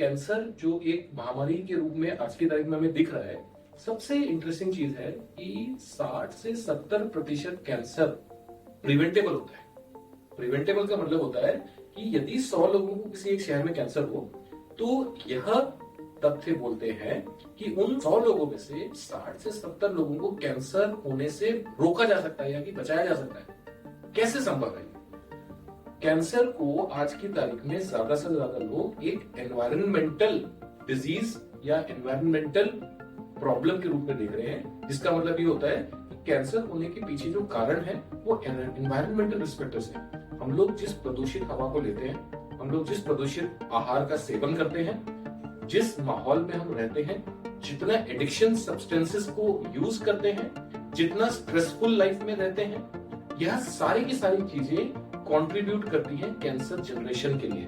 Cancer जो एक महामारी के रूप में आज की तारीख में हमें दिख रहा है, सबसे इंटरेस्टिंग चीज है कि 60 से 70% कैंसर प्रिवेंटेबल होता है। प्रिवेंटेबल का मतलब होता है कि यदि 100 लोगों को किसी एक शहर में कैंसर हो तो यह तथ्य बोलते हैं कि उन 100 लोगों में से 60 से 70 लोगों को कैंसर होने से रोका जा सकता है या कि बचाया जा सकता है। कैसे संभव है? कैंसर को आज की तारीख में ज्यादा से ज्यादा लोग एक एनवायरमेंटल डिजीज या एनवायरमेंटल प्रॉब्लम के रूप में देख रहे हैं, जिसका मतलब ये होता है कि कैंसर होने के पीछे जो कारण है वो एनवायरमेंटल रिस्क फैक्टर्स है। हम लोग जिस प्रदूषित हवा को लेते हैं, हम लोग जिस प्रदूषित आहार का सेवन करते हैं, जिस माहौल में हम रहते हैं, जितना एडिक्शन सब्सटेंसेस को यूज करते हैं, जितना स्ट्रेसफुल लाइफ में रहते हैं, यह सारी की सारी चीजें कंट्रीब्यूट करती हैं कैंसर जनरेशन के लिए।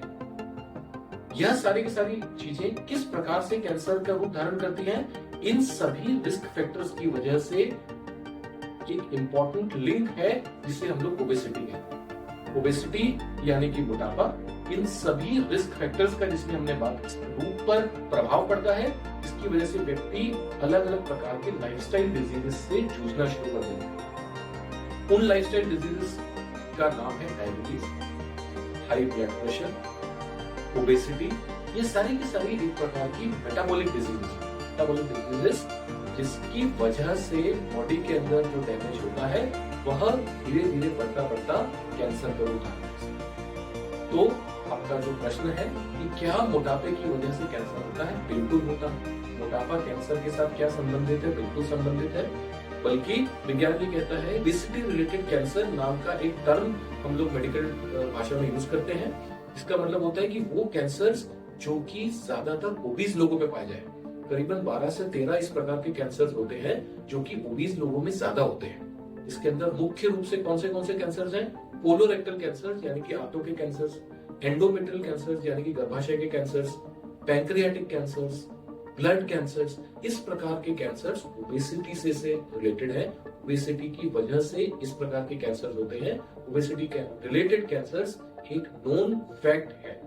यह सारी की सारी चीजें किस प्रकार से कैंसर का रूप धारण करती हैं, इन सभी रिस्क फैक्टर्स की वजह से एक इंपॉर्टेंट लिंक है जिसे हम लोग ओबेसिटी कहते हैं। ओबेसिटी यानी कि मोटापा, इन सभी रिस्क फैक्टर्स का जिसमें हमने बात रूप पर प्रभाव पड़ता है, जिसकी वजह से व्यक्ति अलग अलग प्रकार के लाइफस्टाइल डिजीजेस से जूझना शुरू कर देते हैं। उन लाइफस्टाइल डिजीजेस का नाम है diabetes, high blood pressure, obesity. ये सारी की सारी एक प्रकार की मेटाबॉलिक डिजीजेस जिसकी वजह से बॉडी के अंदर जो डैमेज होता है वह धीरे धीरे बढ़ता कैंसर का रूप धारण करता है। तो आपका जो प्रश्न है कि क्या मोटापे की वजह से कैंसर होता है? बिल्कुल होता है। मोटापा कैंसर के साथ क्या संबंधित है? बिल्कुल संबंधित है। बल्कि विज्ञान भी कहता है ओबेसिटी रिलेटेड कैंसर नाम का एक टर्म हम लोग मेडिकल भाषा में यूज करते हैं। इसका मतलब होता है कि वो कैंसर जो कि ज्यादातर ओबीज लोगों में पाए जाए। करीबन 12 से 13 इस प्रकार के कैंसर होते हैं जो कि ओबीज लोगों में ज्यादा होते हैं। इसके अंदर मुख्य रूप से कौन से कैंसर हैं? कोलोरेक्टल कैंसर यानी कि आंतों के कैंसर, एंडोमेट्रियल कैंसर यानी कि गर्भाशय के cancer, pancreatic cancer, blood cancers. इस प्रकार के कैंसर्स ओबेसिटी से रिलेटेड है। ओबेसिटी की वजह से इस प्रकार के कैंसर होते हैं। ओबेसिटी के रिलेटेड कैंसर्स एक नोन फैक्ट है।